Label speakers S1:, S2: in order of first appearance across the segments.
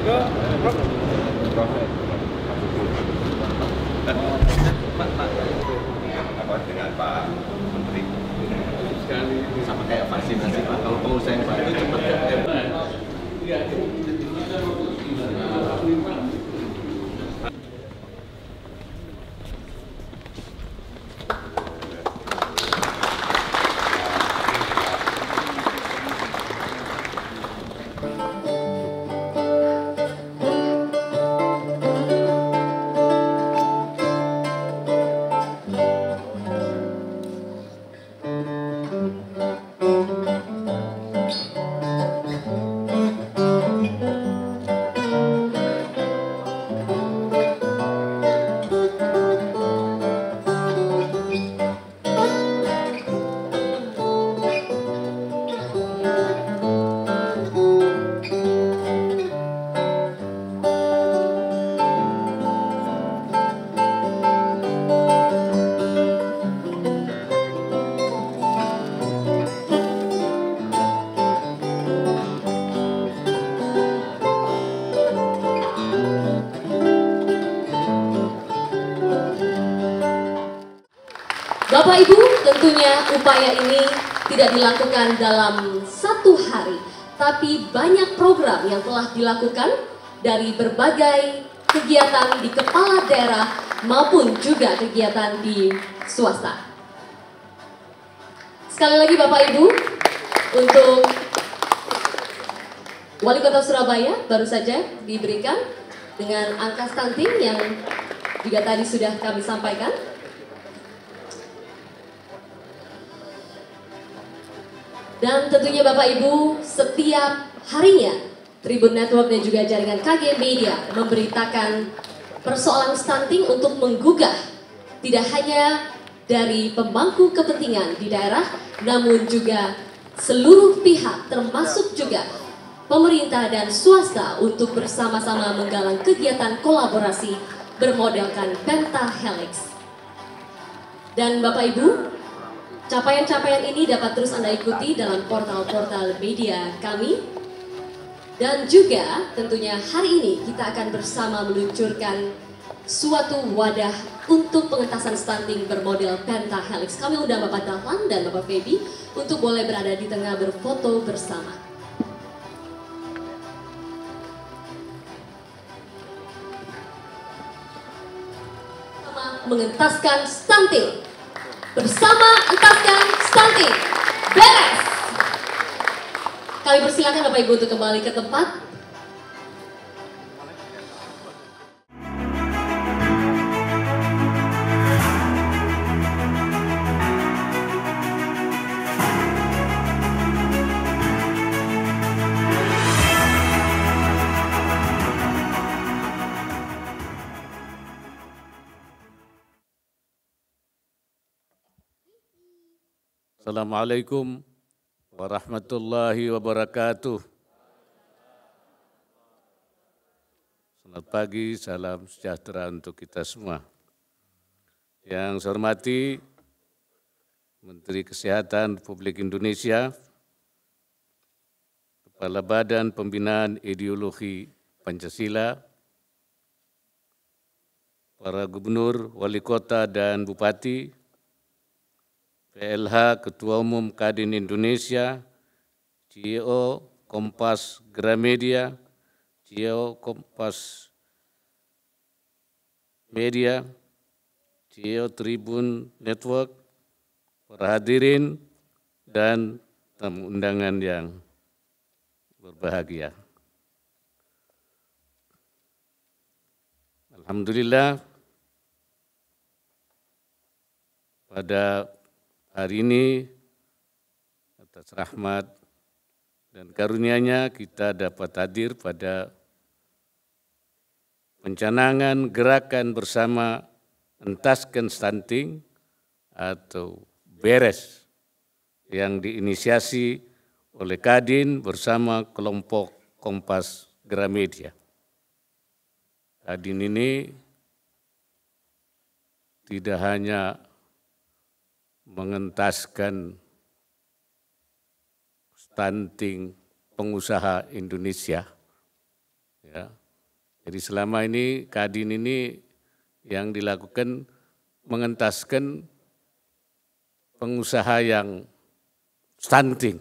S1: Apa dengan Pak Menteri sama kayak vaksinasi Pak, kalau pengusaha yang Pak itu cepat ya.
S2: Bapak Ibu, tentunya upaya ini tidak dilakukan dalam satu hari, tapi banyak program yang telah dilakukan dari berbagai kegiatan di kepala daerah maupun juga kegiatan di swasta. Sekali lagi Bapak Ibu, untuk Wali Kota Surabaya baru saja diberikan dengan angka stunting yang juga tadi sudah kami sampaikan. Dan tentunya Bapak Ibu, setiap harinya Tribun Network dan juga jaringan KG Media memberitakan persoalan stunting untuk menggugah tidak hanya dari pemangku kepentingan di daerah, namun juga seluruh pihak termasuk juga pemerintah dan swasta untuk bersama-sama menggalang kegiatan kolaborasi bermodalkan pentahelix. Dan Bapak Ibu, capaian-capaian ini dapat terus Anda ikuti dalam portal-portal media kami. Dan juga tentunya hari ini kita akan bersama meluncurkan suatu wadah untuk pengentasan stunting bermodel pentahelix. Kami undang Bapak Dahlan dan Bapak Feby untuk boleh berada di tengah berfoto bersama. Mengentaskan stunting. Bersama entaskan stunting. Beres. Kami persilakan Bapak Ibu untuk kembali ke tempat.
S3: Assalamualaikum warahmatullahi wabarakatuh. Selamat pagi, salam sejahtera untuk kita semua. Yang saya hormati Menteri Kesehatan Republik Indonesia, Kepala Badan Pembinaan Ideologi Pancasila, para gubernur, wali kota dan bupati, PLH, Ketua Umum Kadin Indonesia, CEO Kompas Gramedia, CEO Kompas Media, CEO Tribun Network, para hadirin dan tamu undangan yang berbahagia. Alhamdulillah, pada hari ini atas rahmat dan karunia-Nya kita dapat hadir pada pencanangan gerakan bersama entaskan stunting atau beres yang diinisiasi oleh Kadin bersama kelompok Kompas Gramedia. Kadin ini tidak hanya mengentaskan stunting pengusaha Indonesia, Ya. Jadi selama ini Kadin ini yang dilakukan mengentaskan pengusaha yang stunting.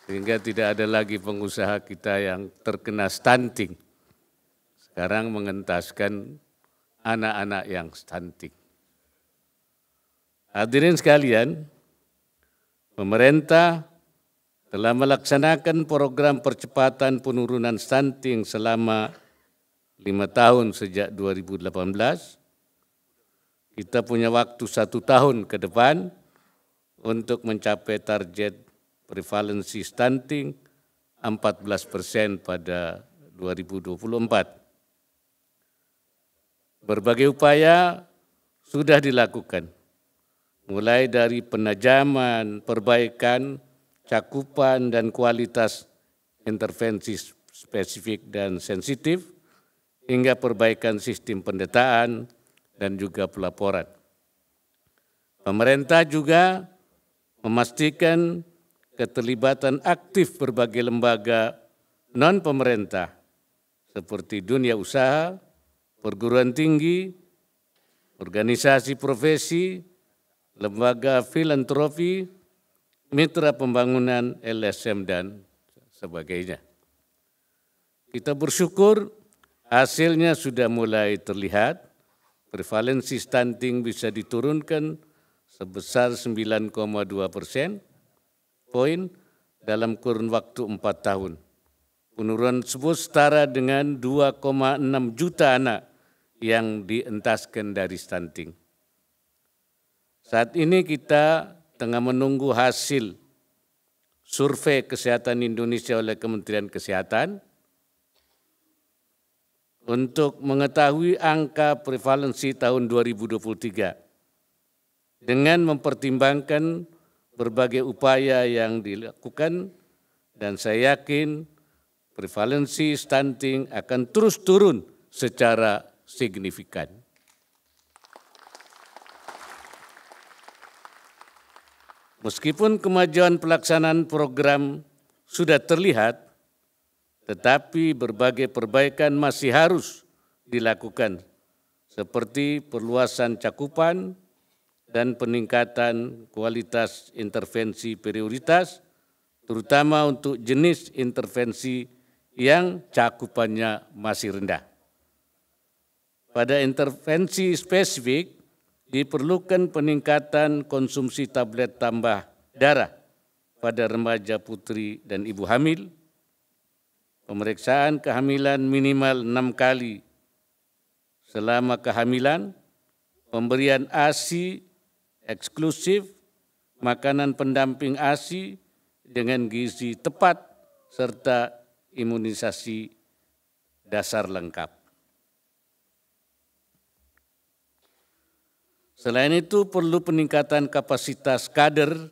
S3: Sehingga tidak ada lagi pengusaha kita yang terkena stunting. Sekarang mengentaskan anak-anak yang stunting. Hadirin sekalian, pemerintah telah melaksanakan program percepatan penurunan stunting selama 5 tahun sejak 2018. Kita punya waktu 1 tahun ke depan untuk mencapai target prevalensi stunting 14% pada 2024. Berbagai upaya sudah dilakukan, mulai dari penajaman, perbaikan, cakupan dan kualitas intervensi spesifik dan sensitif, hingga perbaikan sistem pendataan dan juga pelaporan. Pemerintah juga memastikan keterlibatan aktif berbagai lembaga non-pemerintah seperti dunia usaha, perguruan tinggi, organisasi profesi, lembaga filantropi, mitra pembangunan, LSM, dan sebagainya. Kita bersyukur hasilnya sudah mulai terlihat, prevalensi stunting bisa diturunkan sebesar 9,2% poin dalam kurun waktu 4 tahun. Penurunan tersebut setara dengan 2,6 juta anak yang dientaskan dari stunting. Saat ini kita tengah menunggu hasil survei kesehatan Indonesia oleh Kementerian Kesehatan untuk mengetahui angka prevalensi tahun 2023 dengan mempertimbangkan berbagai upaya yang dilakukan, dan saya yakin prevalensi stunting akan terus turun secara signifikan. Meskipun kemajuan pelaksanaan program sudah terlihat, tetapi berbagai perbaikan masih harus dilakukan, seperti perluasan cakupan dan peningkatan kualitas intervensi prioritas, terutama untuk jenis intervensi yang cakupannya masih rendah. Pada intervensi spesifik, diperlukan peningkatan konsumsi tablet tambah darah pada remaja putri dan ibu hamil, pemeriksaan kehamilan minimal 6 kali selama kehamilan, pemberian ASI eksklusif, makanan pendamping ASI dengan gizi tepat, serta imunisasi dasar lengkap. Selain itu, perlu peningkatan kapasitas kader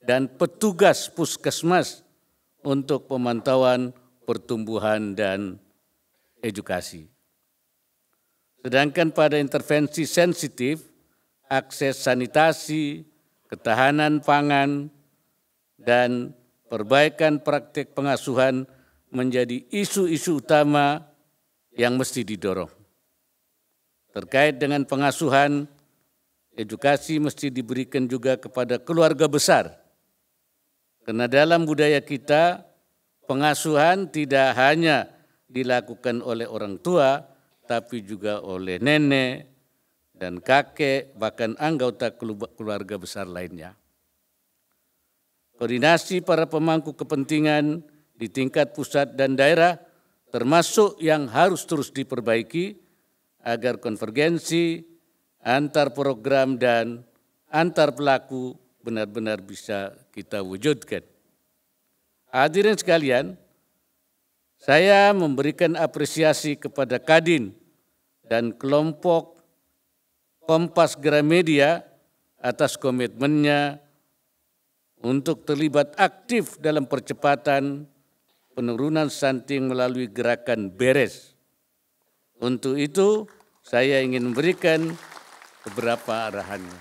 S3: dan petugas puskesmas untuk pemantauan pertumbuhan dan edukasi. Sedangkan pada intervensi sensitif, akses sanitasi, ketahanan pangan, dan perbaikan praktik pengasuhan menjadi isu-isu utama yang mesti didorong. Terkait dengan pengasuhan, edukasi mesti diberikan juga kepada keluarga besar. Karena dalam budaya kita, pengasuhan tidak hanya dilakukan oleh orang tua, tapi juga oleh nenek dan kakek, bahkan anggota keluarga besar lainnya. Koordinasi para pemangku kepentingan di tingkat pusat dan daerah termasuk yang harus terus diperbaiki agar konvergensi antar program dan antar pelaku benar-benar bisa kita wujudkan. Hadirin sekalian, saya memberikan apresiasi kepada Kadin dan kelompok Kompas Gramedia atas komitmennya untuk terlibat aktif dalam percepatan penurunan stunting melalui gerakan Beres. Untuk itu, saya ingin memberikan beberapa arahannya.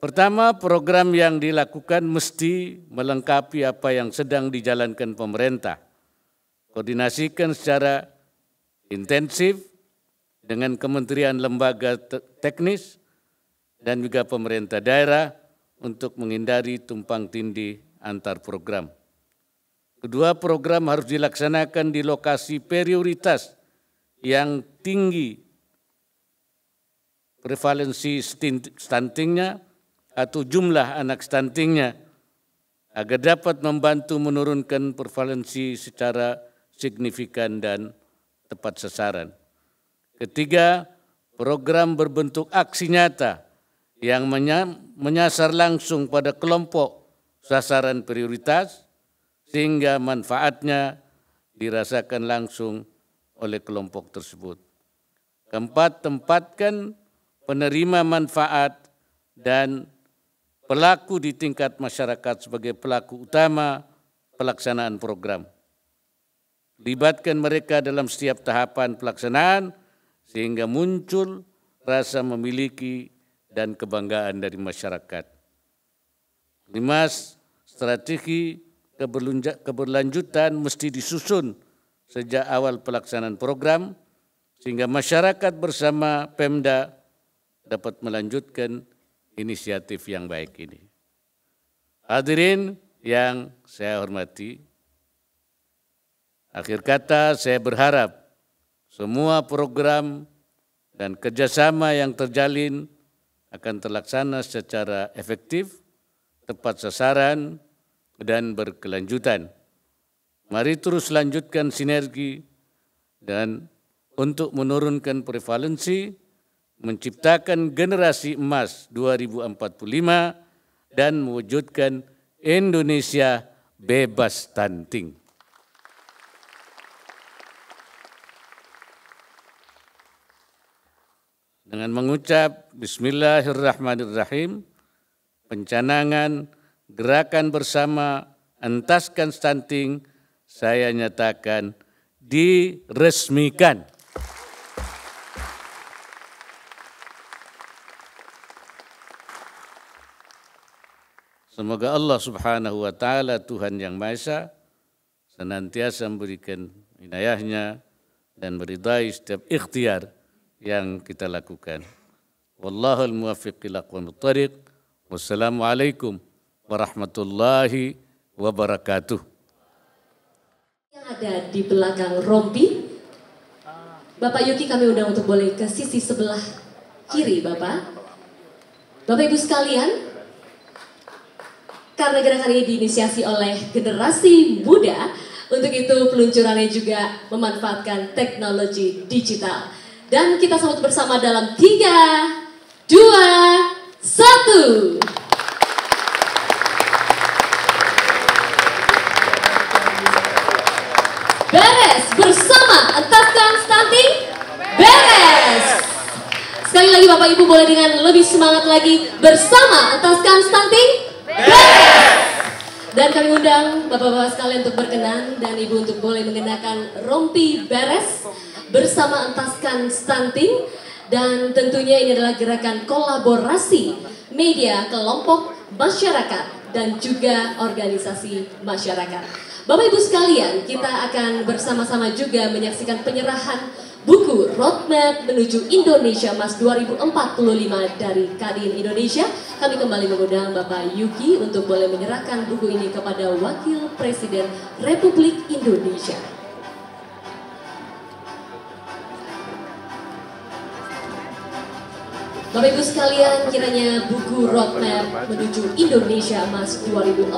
S3: Pertama, program yang dilakukan mesti melengkapi apa yang sedang dijalankan pemerintah. Koordinasikan secara intensif dengan kementerian lembaga teknis dan juga pemerintah daerah untuk menghindari tumpang tindih antar program. Kedua, program harus dilaksanakan di lokasi prioritas yang tinggi prevalensi stuntingnya atau jumlah anak stuntingnya agar dapat membantu menurunkan prevalensi secara signifikan dan tepat sasaran. Ketiga, program berbentuk aksi nyata yang menyasar langsung pada kelompok sasaran prioritas sehingga manfaatnya dirasakan langsung oleh kelompok tersebut. Keempat, tempatkan penerima manfaat dan pelaku di tingkat masyarakat sebagai pelaku utama pelaksanaan program. Libatkan mereka dalam setiap tahapan pelaksanaan sehingga muncul rasa memiliki dan kebanggaan dari masyarakat. 5, strategi keberlanjutan mesti disusun sejak awal pelaksanaan program sehingga masyarakat bersama Pemda dapat melanjutkan inisiatif yang baik ini. Hadirin yang saya hormati, akhir kata saya berharap semua program dan kerjasama yang terjalin akan terlaksana secara efektif, tepat sasaran, dan berkelanjutan. Mari terus lanjutkan sinergi dan untuk menurunkan prevalensi, menciptakan generasi emas 2045 dan mewujudkan Indonesia bebas stunting. Dengan mengucap Bismillahirrahmanirrahim, pencanangan gerakan bersama entaskan stunting saya nyatakan diresmikan. Semoga Allah Subhanahu wa Ta'ala, Tuhan yang Maha Esa, senantiasa memberikan inayahnya dan meridai setiap ikhtiar yang kita lakukan. Wallahul muwaffiq ila aqwamit thariq. Wassalamualaikum warahmatullahi wabarakatuh.
S2: Yang ada di belakang rompi, Bapak Yuki kami undang untuk boleh ke sisi sebelah kiri Bapak. Bapak Ibu sekalian, karena gerakan ini diinisiasi oleh generasi muda, untuk itu peluncurannya juga memanfaatkan teknologi digital. Dan kita sambut bersama dalam 3, 2, 1. Beres bersama entaskan stunting. Beres. Sekali lagi Bapak Ibu boleh dengan lebih semangat lagi, bersama entaskan stunting. Beres. Dan kami undang Bapak-bapak sekalian untuk berkenan dan Ibu untuk boleh mengenakan rompi beres bersama entaskan stunting. Dan tentunya ini adalah gerakan kolaborasi media, kelompok masyarakat dan juga organisasi masyarakat. Bapak Ibu sekalian, kita akan bersama-sama juga menyaksikan penyerahan buku Roadmap Menuju Indonesia Emas 2045 dari Kadin Indonesia. Kami kembali mengundang Bapak Yuki untuk boleh menyerahkan buku ini kepada Wakil Presiden Republik Indonesia. Bapak Ibu sekalian, kiranya buku Roadmap Menuju Indonesia Emas 2045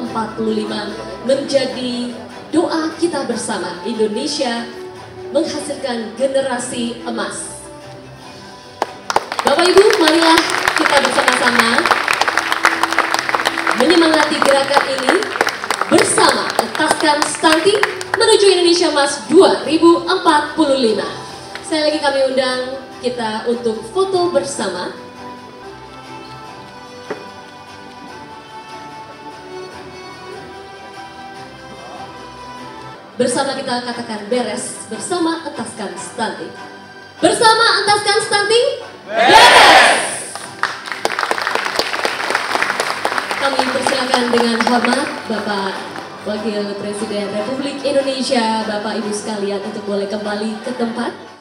S2: menjadi doa kita bersama. Indonesia menghasilkan generasi emas. Bapak Ibu, marilah kita bersama-sama menyemangati gerakan ini bersama entaskan stunting menuju Indonesia Emas 2045. Sekali lagi kami undang kita untuk foto bersama. Bersama kita katakan beres, bersama entaskan stunting. Bersama entaskan stunting, beres! Kami persilakan dengan hormat Bapak Wakil Presiden Republik Indonesia, Bapak Ibu sekalian untuk boleh kembali ke tempat.